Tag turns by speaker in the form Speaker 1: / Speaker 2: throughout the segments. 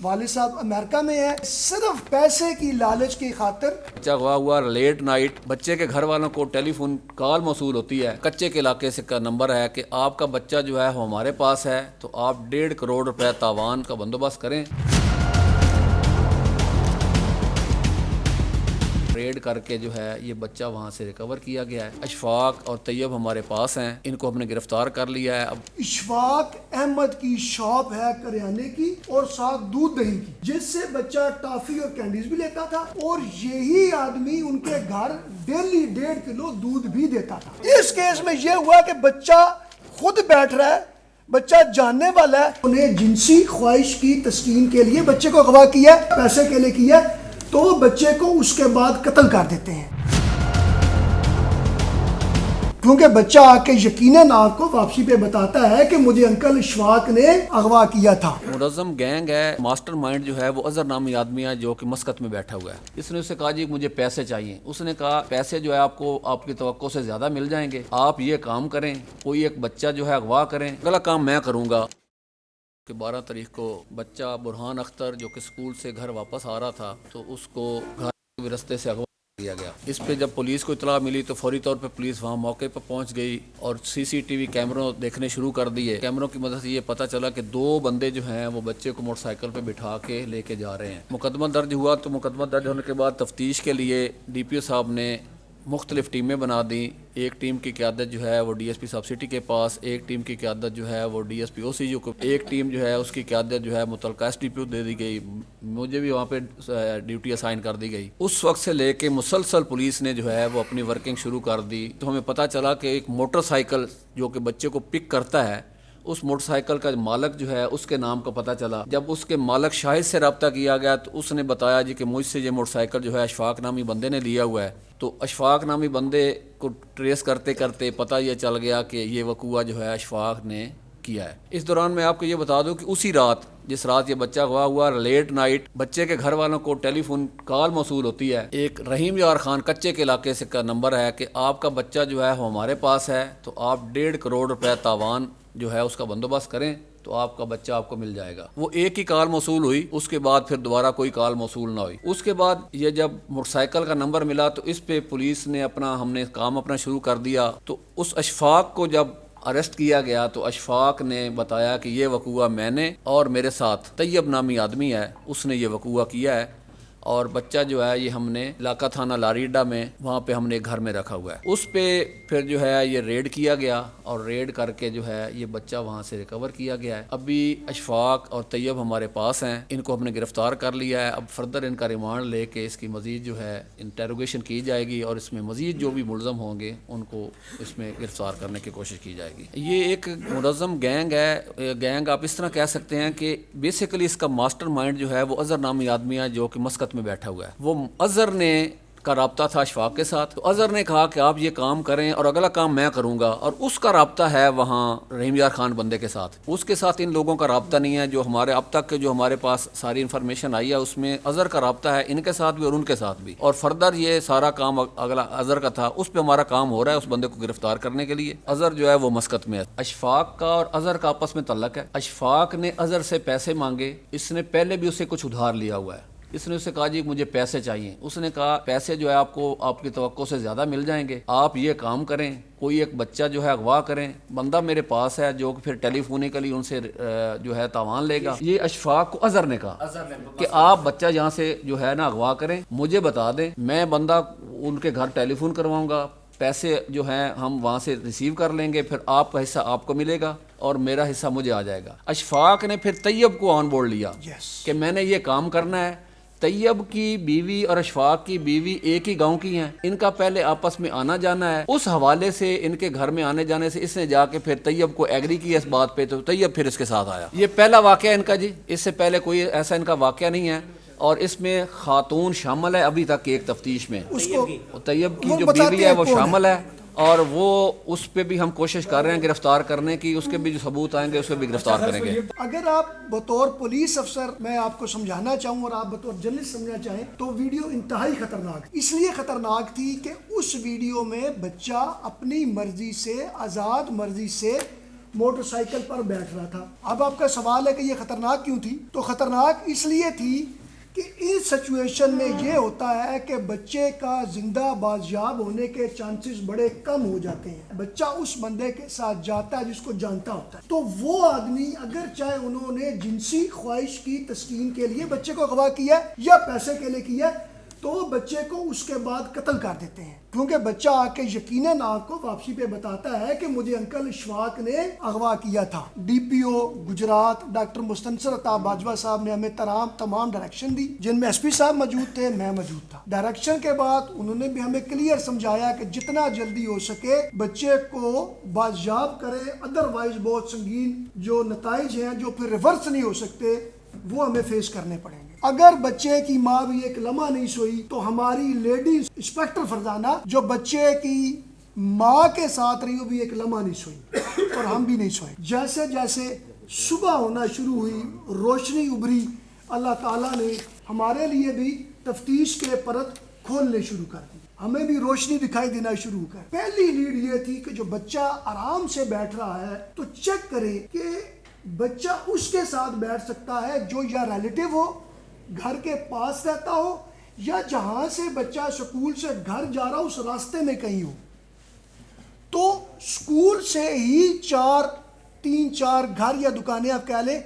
Speaker 1: والد صاحب امریکہ میں ہیں، صرف پیسے کی لالچ کی خاطر
Speaker 2: بچہ اغوا ہوا لیٹ نائٹ، بچے کے گھر والوں کو ٹیلی فون کال موصول ہوتی ہے، کچے کے علاقے سے کا نمبر ہے کہ آپ کا بچہ جو ہے وہ ہمارے پاس ہے، تو آپ 1.5 کروڑ روپے تاوان کا بندوبست کریں۔ ریڈ کر کے جو ہے یہ بچہ وہاں سے ریکور کیا گیا ہے۔ اشفاق اور طیب ہمارے پاس ہیں، ان کو ہم نے گرفتار کر لیا ہے۔ اب
Speaker 1: اشفاق احمد کی شاپ ہے کریانے کی اور ساتھ دودھ دہی کی، جس سے بچہ ٹافی اور کینڈیز بھی لیتا تھا، اور یہی آدمی ان کے گھر ڈیلی 1.5 کلو دودھ بھی دیتا تھا۔ اس کیس میں یہ ہوا کہ بچہ خود بیٹھ رہا ہے، بچہ جاننے والا ہے، انہیں جنسی خواہش کی تسکین کے لیے بچے کو اغوا کیا، پیسے کے لیے کیا، تو وہ بچے کو اس کے بعد قتل کر دیتے ہیں، کیونکہ بچہ آ کے یقیناً آپ کو واپسی پہ بتاتا ہے کہ مجھے انکل اشفاق نے اغوا کیا تھا۔
Speaker 2: منظم گینگ ہے، ماسٹر مائنڈ جو ہے وہ اظہر نامی آدمی ہے جو کہ مسقط میں بیٹھا ہوا ہے۔ اس نے اسے کہا جی مجھے پیسے چاہیے، اس نے کہا پیسے جو ہے آپ کو آپ کی توقع سے زیادہ مل جائیں گے، آپ یہ کام کریں، کوئی ایک بچہ جو ہے اغوا کریں، اگلا کام میں کروں گا۔ کہ 12 تاریخ کو بچہ برہان اختر جو کہ اسکول سے گھر واپس آ رہا تھا، تو اس کو گھر کے رستے سے اغوا کیا گیا۔ اس پہ جب پولیس کو اطلاع ملی تو فوری طور پہ پولیس وہاں موقع پہ پہنچ گئی اور CCTV کیمروں دیکھنے شروع کر دیے۔ کیمروں کی مدد سے یہ پتہ چلا کہ 2 بندے جو ہیں وہ بچے کو موٹر سائیکل پہ بٹھا کے لے کے جا رہے ہیں۔ مقدمہ درج ہوا تو مقدمہ درج ہونے کے بعد تفتیش کے لیے DPO صاحب نے مختلف ٹیمیں بنا دیں۔ ایک ٹیم کی قیادت جو ہے وہ DSP صاحب سٹی کے پاس، ایک ٹیم کی قیادت جو ہے وہ DSP OCU کو، ایک ٹیم جو ہے اس کی قیادت جو ہے متعلقہ SDPO دے دی گئی، مجھے بھی وہاں پہ ڈیوٹی اسائن کر دی گئی۔ اس وقت سے لے کے مسلسل پولیس نے جو ہے وہ اپنی ورکنگ شروع کر دی، تو ہمیں پتہ چلا کہ ایک موٹر سائیکل جو کہ بچے کو پک کرتا ہے، اس موٹر سائیکل کا مالک جو ہے اس کے نام کا پتہ چلا۔ جب اس کے مالک شاہد سے رابطہ کیا گیا تو اس نے بتایا جی کہ مجھ سے یہ موٹر سائیکل جو ہے اشفاق نامی بندے نے لیا ہوا ہے۔ تو اشفاق نامی بندے کو ٹریس کرتے کرتے پتہ یہ چل گیا کہ یہ وقوعہ جو ہے اشفاق نے کیا ہے۔ اس دوران میں آپ کو یہ بتا دوں کہ اسی رات جس رات یہ بچہ اغوا ہوا، لیٹ نائٹ بچے کے گھر والوں کو ٹیلی فون کال موصول ہوتی ہے، ایک رحیم یار خان کچے کے علاقے سے کا نمبر ہے کہ آپ کا بچہ جو ہے وہ ہمارے پاس ہے، تو آپ 1.5 کروڑ روپے تاوان جو ہے اس کا بندوبست کریں، تو آپ کا بچہ آپ کو مل جائے گا۔ وہ ایک ہی کال موصول ہوئی، اس کے بعد پھر دوبارہ کوئی کال موصول نہ ہوئی۔ اس کے بعد یہ جب موٹر سائیکل کا نمبر ملا تو اس پہ پولیس نے ہم نے کام اپنا شروع کر دیا۔ تو اس اشفاق کو جب اریسٹ کیا گیا تو اشفاق نے بتایا کہ یہ وقوعہ میں نے اور میرے ساتھ طیب نامی آدمی ہے، اس نے یہ وقوعہ کیا ہے، اور بچہ جو ہے یہ ہم نے علاقہ تھانہ لاریڈا میں وہاں پہ ہم نے گھر میں رکھا ہوا ہے۔ اس پہ پھر جو ہے یہ ریڈ کیا گیا اور ریڈ کر کے جو ہے یہ بچہ وہاں سے ریکور کیا گیا ہے۔ ابھی اشفاق اور طیب ہمارے پاس ہیں، ان کو ہم نے گرفتار کر لیا ہے۔ اب فردر ان کا ریمانڈ لے کے اس کی مزید جو ہے انٹروگیشن کی جائے گی، اور اس میں مزید جو بھی ملزم ہوں گے ان کو اس میں گرفتار کرنے کی کوشش کی جائے گی۔ یہ ایک منظم گینگ ہے، گینگ آپ اس طرح کہہ سکتے ہیں کہ بیسیکلی اس کا ماسٹر مائنڈ جو ہے وہ اظہر نامی آدمی ہے جو کہ مسقط میں بیٹھا ہوا ہے۔ وہ اظہر نے کا رابطہ تھا اشفاق کے ساتھ، تو اظہر نے کہا کہ آپ یہ کام کریں اور اگلا کام میں کروں گا، اور اس کا رابطہ ہے وہاں رحیم یار خان بندے کے ساتھ۔ اس کے ساتھ ان لوگوں کا رابطہ نہیں ہے، جو ہمارے اب تک جو ہمارے پاس ساری انفارمیشن آئی ہے اس میں اظہر کا رابطہ ہے ان کے ساتھ بھی اور ان کے ساتھ بھی، اور فردر یہ سارا کام اگلا اظہر کا تھا، اس پہ ہمارا کام ہو رہا ہے اس بندے کو گرفتار کرنے کے لیے۔ اظہر جو ہے وہ مسقط میں ہے۔ اشفاق کا اور اظہر کا آپس میں تعلق ہے۔ اشفاق نے اظہر سے پیسے مانگے، اس نے پہلے بھی اسے کچھ ادھار لیا ہوا ہے، اس نے اسے کہا جی مجھے پیسے چاہیے، اس نے کہا پیسے جو ہے آپ کو آپ کی توقع سے زیادہ مل جائیں گے، آپ یہ کام کریں، کوئی ایک بچہ جو ہے اغوا کریں، بندہ میرے پاس ہے جو کہ پھر ٹیلی فونیکلی ان سے جو ہے تاوان لے گا۔ یہ اشفاق کو اظہر نے کہا کہ آپ بچہ یہاں سے جو ہے نا اغوا کریں، مجھے بتا دیں، میں بندہ ان کے گھر ٹیلی فون کرواؤں گا، پیسے جو ہیں ہم وہاں سے ریسیو کر لیں گے، پھر آپ کا حصہ آپ کو ملے گا اور میرا حصہ مجھے آ جائے گا۔ اشفاق نے پھر طیب کو آن بورڈ لیا کہ میں نے یہ کام کرنا ہے۔ طیب کی بیوی اور اشفاق کی بیوی ایک ہی گاؤں کی ہیں، ان کا پہلے آپس میں آنا جانا ہے، اس حوالے سے ان کے گھر میں آنے جانے سے اس نے جا کے پھر طیب کو ایگری کیا اس بات پہ، تو طیب پھر اس کے ساتھ آیا۔ یہ پہلا واقعہ ان کا جی، اس سے پہلے کوئی ایسا ان کا واقعہ نہیں ہے، اور اس میں خاتون شامل ہے ابھی تک ایک تفتیش میں، طیب کی جو بیوی ہے وہ شامل ہے، اور وہ اس پہ بھی ہم کوشش کر رہے ہیں گرفتار کرنے کی، اس کے بھی جو ثبوت آئیں گے اس پہ بھی گرفتار کریں گے۔
Speaker 1: اگر آپ بطور پولیس افسر میں آپ کو سمجھانا چاہوں اور آپ بطور جرنلسٹ سمجھنا چاہیں تو ویڈیو انتہائی خطرناک، اس لیے خطرناک تھی کہ اس ویڈیو میں بچہ اپنی مرضی سے، آزاد مرضی سے موٹر سائیکل پر بیٹھ رہا تھا. اب آپ کا سوال ہے کہ یہ خطرناک کیوں تھی؟ تو خطرناک اس لیے تھی کہ اس سچویشن میں یہ ہوتا ہے کہ بچے کا زندہ بازیاب ہونے کے چانسز بڑے کم ہو جاتے ہیں. بچہ اس بندے کے ساتھ جاتا ہے جس کو جانتا ہوتا ہے. تو وہ آدمی اگر چاہے انہوں نے جنسی خواہش کی تسکین کے لیے بچے کو اغوا کیا یا پیسے کے لیے کیا تو بچے کو اس کے بعد قتل کر دیتے ہیں، کیونکہ بچہ آ کے یقیناً آپ کو واپسی پہ بتاتا ہے کہ مجھے انکل اشفاق نے اغوا کیا تھا. ڈی پی او گجرات ڈاکٹر مستنصر عطا باجوہ صاحب نے ہمیں تمام ڈائریکشن دی، جن میں ایس پی صاحب موجود تھے، میں موجود تھا. ڈائریکشن کے بعد انہوں نے بھی ہمیں کلیئر سمجھایا کہ جتنا جلدی ہو سکے بچے کو بازیاب کرے، ادروائز بہت سنگین جو نتائج ہیں جو پھر ریورس نہیں ہو سکتے وہ ہمیں فیس کرنے پڑیں گے. اگر بچے کی ماں بھی ایک لمحہ نہیں سوئی تو ہماری لیڈی انسپیکٹر فرزانہ جو بچے کی ماں کے ساتھ رہی وہ بھی ایک لمحہ نہیں سوئی اور ہم بھی نہیں سوئے. جیسے جیسے صبح ہونا شروع ہوئی، روشنی ابھری، اللہ تعالیٰ نے ہمارے لیے بھی تفتیش کے پرت کھولنے شروع کر دی، ہمیں بھی روشنی دکھائی دینا شروع کر. پہلی لیڈ یہ تھی کہ جو بچہ آرام سے بیٹھ رہا ہے تو چیک کرے کہ بچہ اس کے ساتھ بیٹھ سکتا ہے جو یا ریلیٹیو ہو، گھر کے پاس رہتا ہو، یا جہاں سے بچہ سکول سے گھر جا رہا ہو اس راستے میں کہیں ہو. تو سکول سے ہی تین چار گھر یا دکانیں آپ کہہ لیں،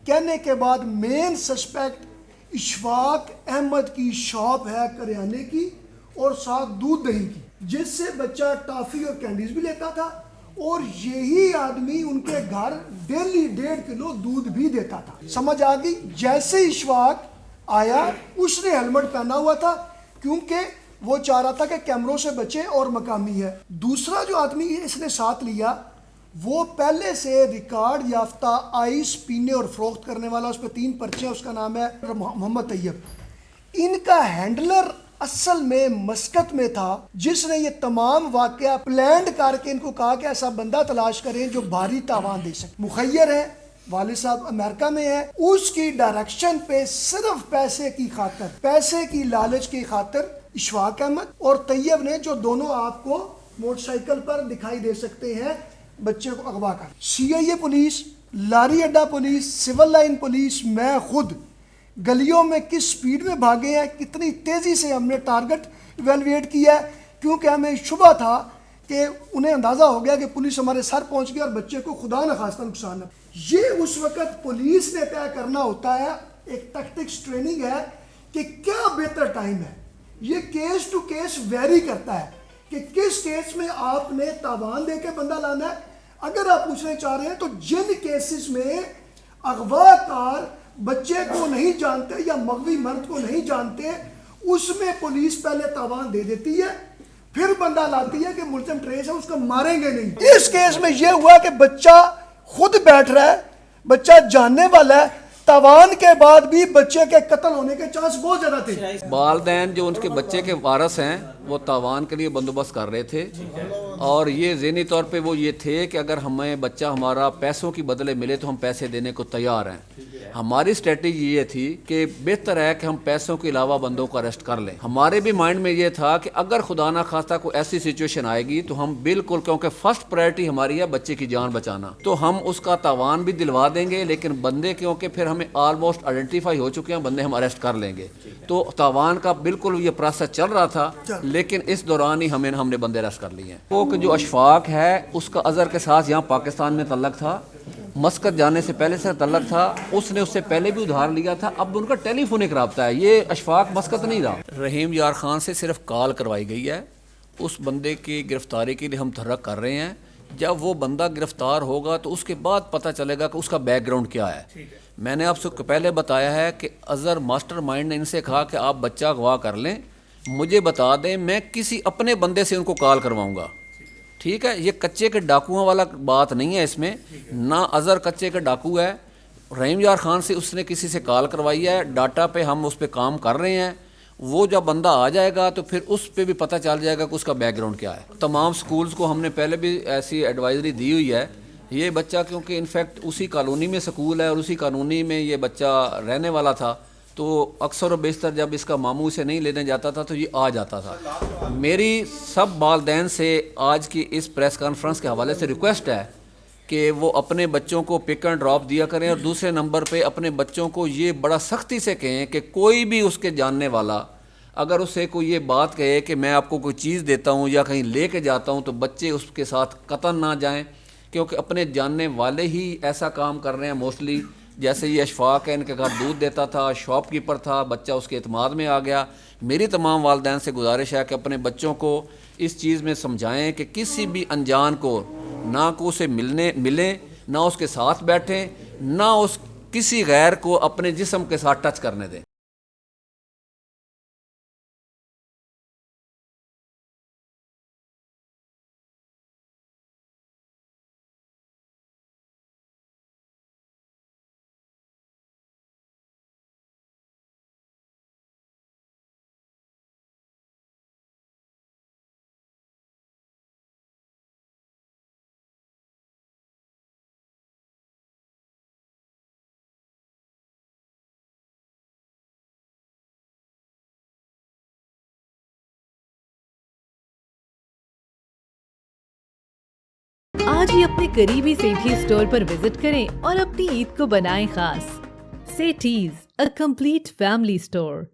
Speaker 1: کہنے کے بعد مین سسپیکٹ اشفاق احمد کی شاپ ہے کریانے کی اور ساتھ دودھ دہی کی، جس سے بچہ ٹافی اور کینڈیز بھی لیتا تھا، اور یہی آدمی ان کے گھر ڈیلی 1.5 کلو دودھ بھی دیتا تھا. سمجھ آ گئی؟ جیسے اشفاق آیا اس نے ہیلمٹ پہنا ہوا تھا کیونکہ وہ چاہ رہا تھا کہ کیمروں سے بچے اور مقامی ہے. دوسرا جو آدمی اس نے ساتھ لیا وہ پہلے سے ریکارڈ یافتہ آئس پینے اور فروخت کرنے والا، اس پہ 3 پرچے ہیں، اس کا نام ہے محمد طیب. ان کا ہینڈلر اصل میں مسقط میں تھا جس نے یہ تمام واقعہ پلانڈ کر کے ان کو کہا کہ ایسا بندہ تلاش کریں جو بھاری تاوان دے سکے. مخیر ہے، والد صاحب امریکہ میں ہے، اس کی ڈائریکشن پہ صرف پیسے کی خاطر، پیسے کی لالچ کی خاطر اشفاق احمد اور طیب نے، جو دونوں آپ کو موٹر سائیکل پر دکھائی دے سکتے ہیں، بچے کو اغوا کر. سی آئی اے پولیس، لاری اڈا پولیس، سول لائن پولیس، میں خود گلیوں میں کس سپیڈ میں بھاگے ہیں، کتنی تیزی سے ہم نے ٹارگٹ ایویلویٹ کیا ہے، کیونکہ ہمیں شبہ تھا کہ انہیں اندازہ ہو گیا کہ پولیس ہمارے سر پہنچ گئی اور بچے کو خدا نخواستہ نقصان ہے. یہ اس وقت پولیس نے طے کرنا ہوتا ہے، ایک ٹیکٹکس ٹریننگ ہے کہ کیا بہتر ٹائم ہے. یہ کیس ٹو کیس ویری کرتا ہے کہ کس کیس میں آپ نے تاوان دے کے بندہ لانا ہے. اگر آپ پوچھنا چاہ رہے ہیں تو جن کیسز میں اغوا کار بچے کو نہیں جانتے یا مغوی مرد کو نہیں جانتے، اس میں پولیس پہلے تاوان دے دیتی ہے، پھر بندہ لاتی ہے کہ ملزم ٹریس ہے، اس کو ماریں گے نہیں. اس کیس میں یہ ہوا کہ بچہ خود بیٹھ رہا ہے، بچہ جاننے والا ہے، تاوان کے بعد بھی بچے کے قتل ہونے کے چانس بہت زیادہ تھے.
Speaker 2: والدین جو ان کے بچے کے وارث ہیں وہ تاوان کے لیے بندوبست کر رہے تھے، اور یہ ذہنی طور پہ وہ یہ تھے کہ اگر ہمیں بچہ ہمارا پیسوں کی بدلے ملے تو ہم پیسے دینے کو تیار ہیں. ہماری اسٹریٹجی یہ تھی کہ بہتر ہے کہ ہم پیسوں کے علاوہ بندوں کو اریسٹ کر لیں. ہمارے بھی مائنڈ میں یہ تھا کہ اگر خدا نہ خواستہ کوئی ایسی سچویشن آئے گی تو ہم بالکل، کیونکہ فرسٹ پرائرٹی ہماری ہے بچے کی جان بچانا، تو ہم اس کا تاوان بھی دلوا دیں گے، لیکن بندے کیونکہ پھر ہمیں آلموسٹ آئیڈینٹیفائی ہو چکے ہیں، بندے ہم اریسٹ کر لیں گے. تو تاوان کا بالکل یہ پروسیس چل رہا تھا، لیکن اس دوران ہی ہم نے بندے اریسٹ کر لیے ہیں. وہ کہ جو اشفاق ہے اس کا اظہر کے ساتھ یہاں پاکستان میں تعلق تھا، مسقط جانے سے پہلے سے تعلق تھا، اس نے اس سے پہلے بھی ادھار لیا تھا. اب ان کا ٹیلی فونک رابطہ ہے، یہ اشفاق مسقط نہیں رہا. رحیم یار خان سے صرف کال کروائی گئی ہے، اس بندے کی گرفتاری کے لیے ہم تحرک کر رہے ہیں. جب وہ بندہ گرفتار ہوگا تو اس کے بعد پتہ چلے گا کہ اس کا بیک گراؤنڈ کیا ہے. میں نے آپ سے پہلے بتایا ہے کہ اظہر ماسٹر مائنڈ نے ان سے کہا کہ آپ بچہ اغوا کر لیں، مجھے بتا دیں، میں کسی اپنے بندے سے ان کو کال کرواؤں گا. ٹھیک ہے، یہ کچے کے ڈاکوؤں والا بات نہیں ہے اس میں، نہ اظہر کچے کے ڈاکو ہے. رحیم یار خان سے اس نے کسی سے کال کروائی ہے، ڈاٹا پہ ہم اس پہ کام کر رہے ہیں. وہ جب بندہ آ جائے گا تو پھر اس پہ بھی پتہ چل جائے گا کہ اس کا بیک گراؤنڈ کیا ہے. تمام سکولز کو ہم نے پہلے بھی ایسی ایڈوائزری دی ہوئی ہے. یہ بچہ کیونکہ انفیکٹ اسی کالونی میں سکول ہے اور اسی کالونی میں یہ بچہ رہنے والا تھا، تو اکثر و بیشتر جب اس کا ماموں اسے نہیں لینے جاتا تھا تو یہ آ جاتا تھا. میری سب والدین سے آج کی اس پریس کانفرنس کے حوالے سے ریکویسٹ ہے کہ وہ اپنے بچوں کو پک اینڈ ڈراپ دیا کریں، اور دوسرے نمبر پہ اپنے بچوں کو یہ بڑا سختی سے کہیں کہ کوئی بھی اس کے جاننے والا اگر اسے کوئی یہ بات کہے کہ میں آپ کو کوئی چیز دیتا ہوں یا کہیں لے کے جاتا ہوں، تو بچے اس کے ساتھ قطعاً نہ جائیں، کیونکہ اپنے جاننے والے ہی ایسا کام کر رہے ہیں موسٹلی. جیسے یہ اشفاق ہے، ان کے گھر دودھ دیتا تھا، شاپ کیپر تھا، بچہ اس کے اعتماد میں آ گیا. میری تمام والدین سے گزارش ہے کہ اپنے بچوں کو اس چیز میں سمجھائیں کہ کسی بھی انجان کو نہ کو اسے ملیں، نہ اس کے ساتھ بیٹھیں، نہ اس کسی غیر کو اپنے جسم کے ساتھ ٹچ کرنے دیں.
Speaker 3: آج ہی اپنے قریبی سیٹھی اسٹور پر وزٹ کریں اور اپنی عید کو بنائیں خاص. سیٹھیز، a complete family store.